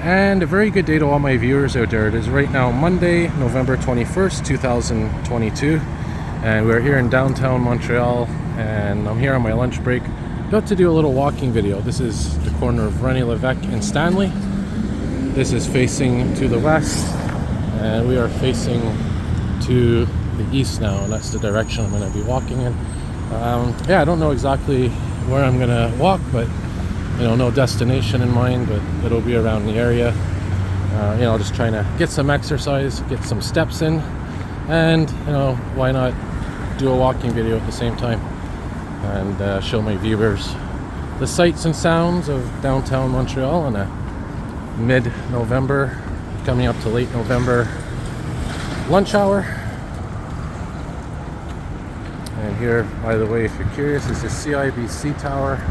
And a very good day to all my viewers out there. It is right now Monday, November 21st, 2022, and we're here in downtown Montreal, and I'm here on my lunch break, about to do a little walking video. This is the corner of René Lévesque and Stanley. This is facing to the west, and we are facing to the east now, and that's the direction I'm going to be walking in. Yeah, I don't know exactly where I'm going to walk, but no destination in mind, but it'll be around the area. Just trying to get some exercise, get some steps in, and why not do a walking video at the same time and show my viewers the sights and sounds of downtown Montreal in a mid-November, coming up to late November lunch hour. And here, by the way, if you're curious, is the CIBC Tower.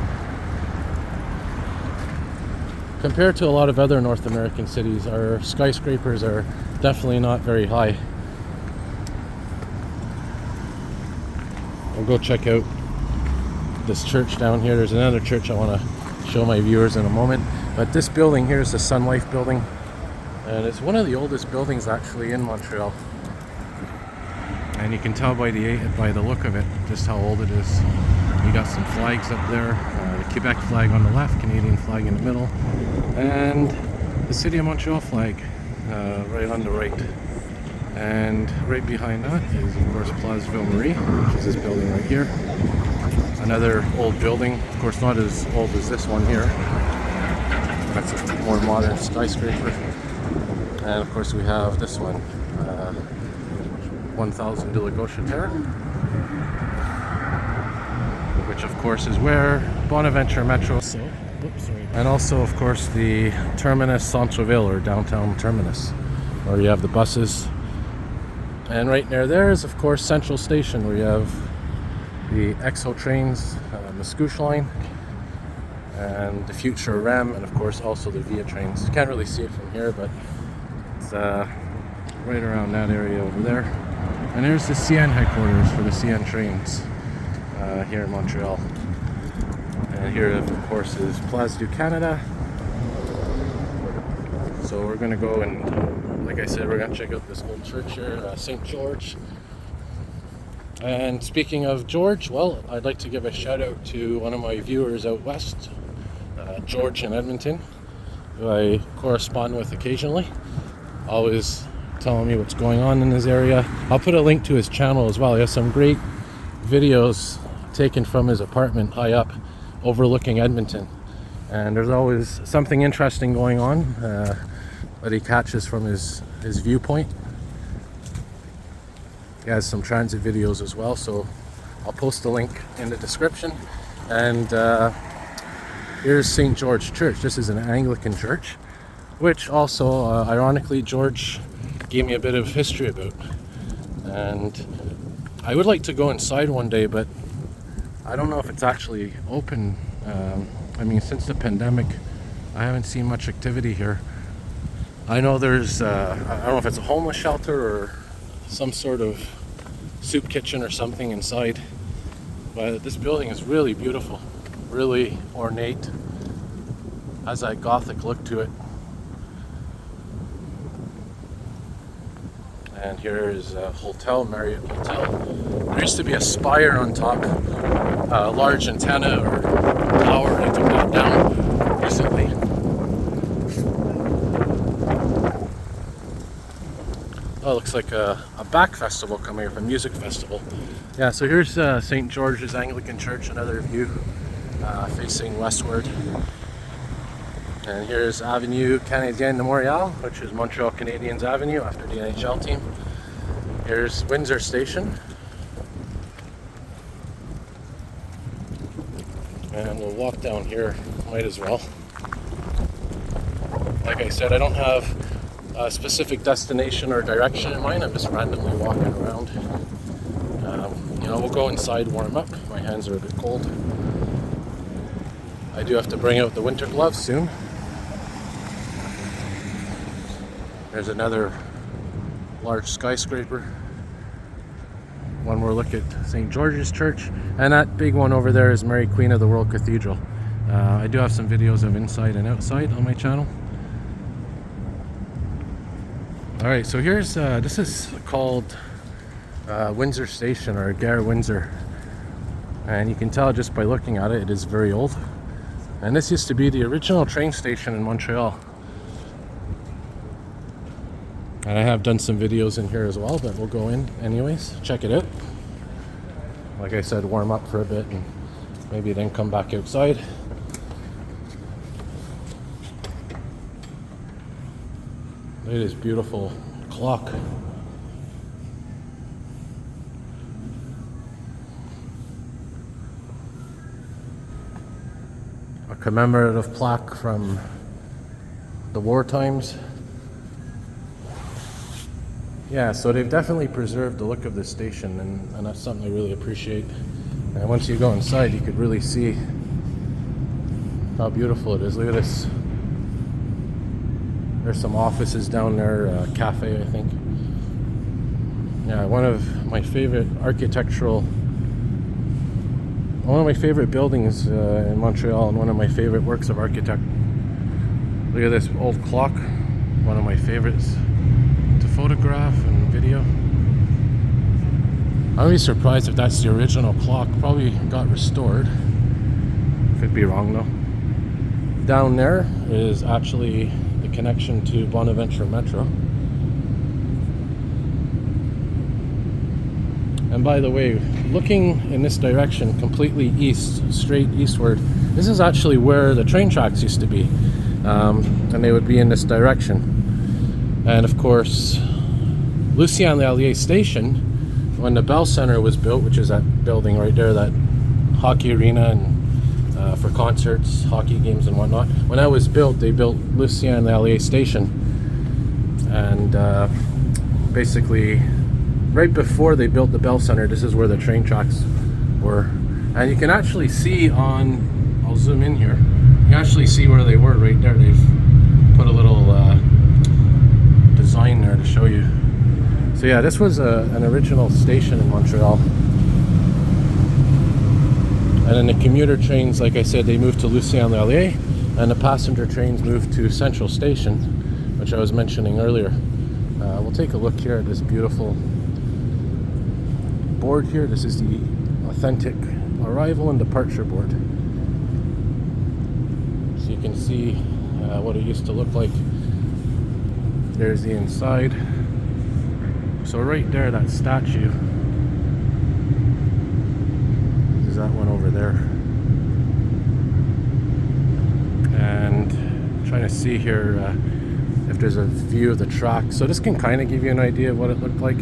Compared to a lot of other North American cities, our skyscrapers are definitely not very high. We'll go check out this church down here. There's another church I want to show my viewers in a moment. But this building here is the Sun Life building. And it's one of the oldest buildings actually in Montreal. And you can tell by the look of it just how old it is. You got some flags up there, the Quebec flag on the left, Canadian flag in the middle, and the City of Montreal flag right on the right. And right behind that is, of course, Place Ville Marie, which is this building right here. Another old building, of course not as old as this one here. That's a more modern skyscraper. And of course we have this one, 1000 de la Gauche Terre, which of course is where Bonaventure Metro, and also of course the terminus Centre-Ville, or downtown terminus, where you have the buses. And right near there is of course Central Station, where you have the EXO trains, Mascouche line, and the future REM, and of course also the Via trains. You can't really see it from here, but it's right around that area over there. And there's the CN headquarters for the CN trains here in Montreal. And here, of course, is Place du Canada. So we're going to go and, like I said, we're going to check out this old church here, St. George. And speaking of George, well, I'd like to give a shout out to one of my viewers out west, George in Edmonton, who I correspond with occasionally, always telling me what's going on in his area. I'll put a link to his channel as well. He has some great videos taken from his apartment high up overlooking Edmonton, and there's always something interesting going on that he catches from his viewpoint. He has some transit videos as well, so I'll post the link in the description. And here's St. George Church. This is an Anglican church, which also ironically George gave me a bit of history about. And I would like to go inside one day, but I don't know if it's actually open. Since the pandemic, I haven't seen much activity here. I know there's, I don't know if it's a homeless shelter or some sort of soup kitchen or something inside. But this building is really beautiful, really ornate, has that Gothic look to it. And here is a hotel, Marriott Hotel. There used to be a spire on top, a large antenna or tower. They took that down recently. Oh, it looks like a back festival coming up, a music festival. Yeah, so here's St. George's Anglican Church, another view facing westward. And here's Avenue Canadienne de Montréal, which is Montreal Canadiens Avenue after the NHL team. Here's Windsor Station. And we'll walk down here, might as well. Like I said, I don't have a specific destination or direction in mind. I'm just randomly walking around. We'll go inside, warm up. My hands are a bit cold. I do have to bring out the winter gloves soon. There's another large skyscraper. One more look at St. George's Church, and that big one over there is Mary Queen of the World Cathedral. I do have some videos of inside and outside on my channel. All right, so here's this is called Windsor Station, or Gare Windsor, and you can tell just by looking at it, it is very old. And this used to be the original train station in Montreal. And I have done some videos in here as well, but we'll go in anyways, check it out. Like I said, warm up for a bit and maybe then come back outside. Look at this beautiful clock. A commemorative plaque from the war times. Yeah, so they've definitely preserved the look of this station, and that's something I really appreciate. And once you go inside, you could really see how beautiful it is. Look at this. There's some offices down there, a cafe, I think. Yeah, one of my favorite buildings in Montreal, and one of my favorite works of architecture. Look at this old clock, one of my favorites to photograph and video. I'd be surprised if that's the original clock. Probably got restored. Could be wrong though. Down there is actually the connection to Bonaventure Metro. And by the way, looking in this direction, completely east, straight eastward, this is actually where the train tracks used to be. And they would be in this direction. And of course, Luciene-L'Allier Station, when the Bell Centre was built, which is that building right there, that hockey arena and for concerts, hockey games and whatnot. When that was built, they built Luciene-L'Allier Station. And basically, right before they built the Bell Centre, this is where the train tracks were. And you can actually see on, I'll zoom in here, you can actually see where they were right there. They've put a little design there to show you. So yeah, this was an original station in Montreal. And then the commuter trains, like I said, they moved to Luciene-L'Allier, and the passenger trains moved to Central Station, which I was mentioning earlier. We'll take a look here at this beautiful board here. This is the authentic arrival and departure board. So you can see what it used to look like. There's the inside. So right there, that statue is that one over there. And I'm trying to see here if there's a view of the track. So this can kind of give you an idea of what it looked like.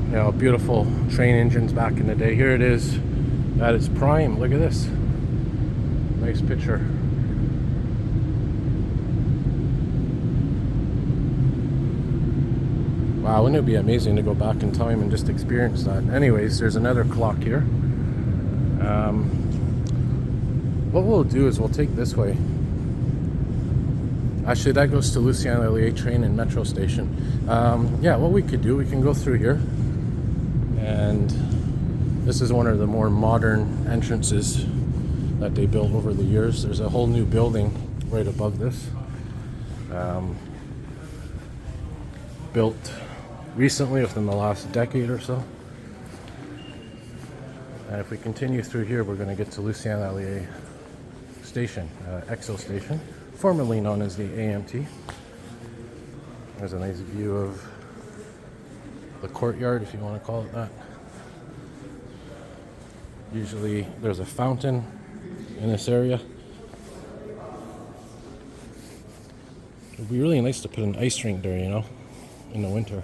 You know, beautiful train engines back in the day. Here it is at its prime. Look at this. Nice picture. Wow, wouldn't it be amazing to go back in time and just experience that? Anyways, there's another clock here. What we'll do is we'll take this way. Actually, that goes to Luciene-L'Allier train and metro station. Yeah, what we could do, we can go through here. And this is one of the more modern entrances that they built over the years. There's a whole new building right above this. Built recently, within the last decade or so. And if we continue through here, we're going to get to Luciene-L'Allier Station, EXO Station, formerly known as the AMT. There's a nice view of the courtyard, if you want to call it that. Usually there's a fountain in this area. It would be really nice to put an ice rink there, you know, in the winter.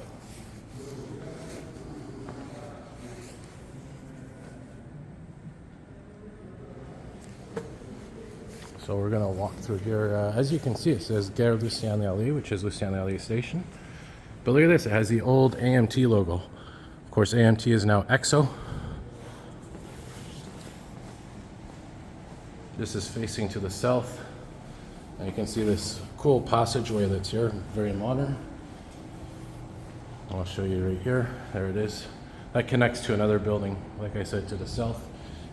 So we're going to walk through here. As you can see, it says Gare Luciene-L'Allier, which is Luciene-L'Allier Station. But look at this, it has the old AMT logo. Of course, AMT is now EXO. This is facing to the south. And you can see this cool passageway that's here, very modern. I'll show you right here. There it is. That connects to another building, like I said, to the south.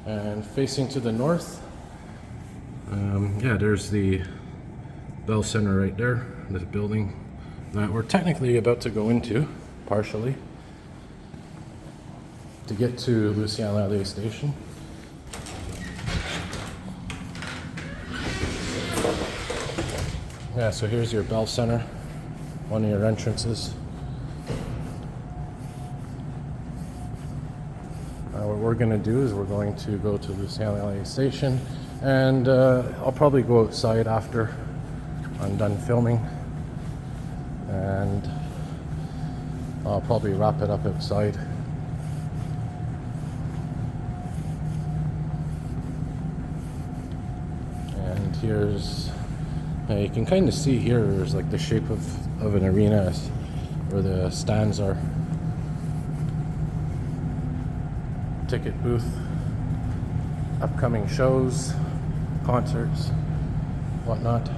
And facing to the north, yeah, there's the Bell Center right there, this building that we're technically about to go into, partially, to get to Luciene-L'Allier Station. Yeah, so here's your Bell Center, one of your entrances. What we're going to do is we're going to go to Luciene-L'Allier Station, and I'll probably go outside after I'm done filming, and I'll probably wrap it up outside. And here's, you can kind of see here, there's like the shape of an arena where the stands are. Ticket booth, upcoming shows, concerts, whatnot.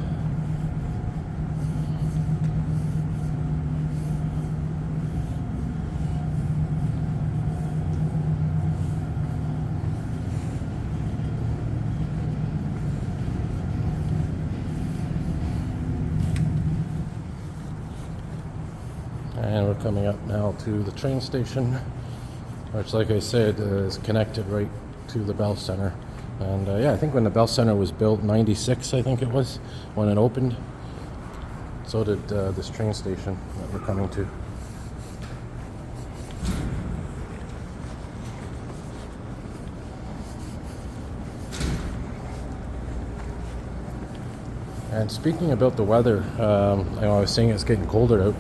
And we're coming up now to the train station, which, like I said, is connected right to the Bell Center. And yeah, I think when the Bell Center was built, 96 I think it was, when it opened, so did this train station that we're coming to. And speaking about the weather, I was saying it's getting colder out.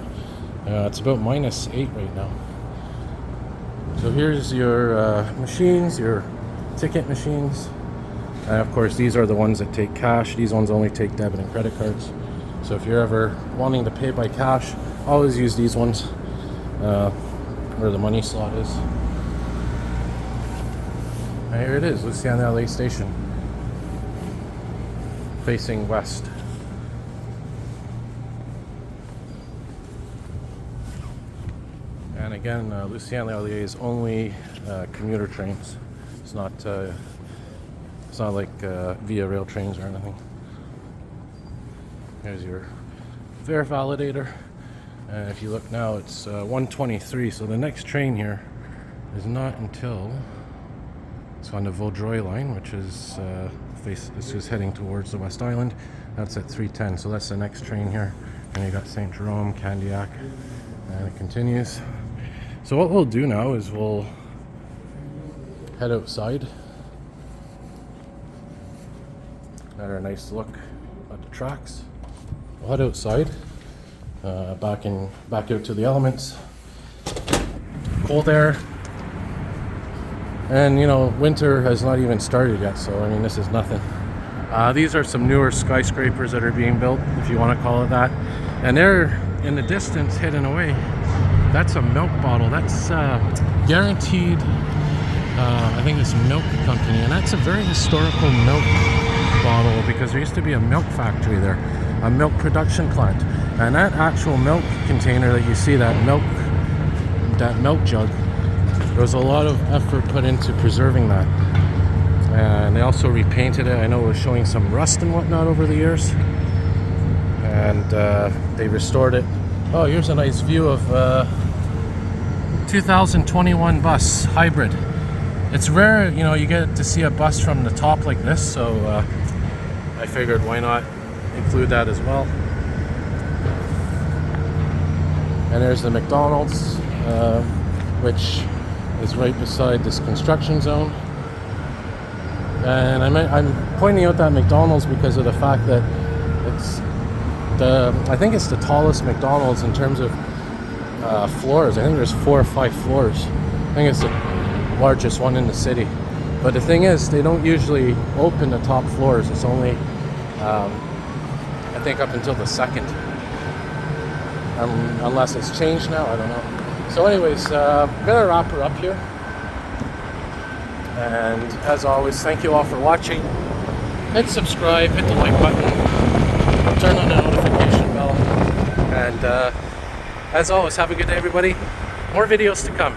It's about -8 right now. So here's your machines, your ticket machines. And of course, these are the ones that take cash. These ones only take debit and credit cards. So if you're ever wanting to pay by cash, always use these ones where the money slot is. And here it is, Luciene-L'Allier Station, facing west. And again, Luciene-L'Allier is only commuter trains. It's not like via rail trains or anything. Here's your fare validator. And if you look now, it's 1:23. So the next train here is not until, it's on the Vaudreuil line, which is this is heading towards the West Island. That's at 3:10. So that's the next train here. And you got Saint Jerome, Candiac, and it continues. So what we'll do now is we'll head outside. Got a nice look at the tracks. We'll head outside, back out to the elements. Cold air, and you know, winter has not even started yet. So I mean, this is nothing. These are some newer skyscrapers that are being built, if you want to call it that, and they're in the distance hidden away. That's a milk bottle. That's guaranteed, I think it's milk company, and that's a very historical milk bottle because there used to be a milk factory there, a milk production plant, and that actual milk container that you see, that milk jug, there was a lot of effort put into preserving that, and they also repainted it. I know it was showing some rust and whatnot over the years, and they restored it. Oh, here's a nice view of 2021 bus hybrid. It's rare, you know, you get to see a bus from the top like this, so I figured why not include that as well. And there's the McDonald's, which is right beside this construction zone. And I'm pointing out that McDonald's because of the fact that I think it's the tallest McDonald's in terms of floors. I think there's 4 or 5 floors. I think it's the largest one in the city. But the thing is, they don't usually open the top floors. It's only, I think, up until the second. Unless it's changed now, I don't know. So anyways, I'm gonna wrap her up here. And as always, thank you all for watching. Hit subscribe, hit the like button, turn on the notification bell, and as always, have a good day, everybody. More videos to come.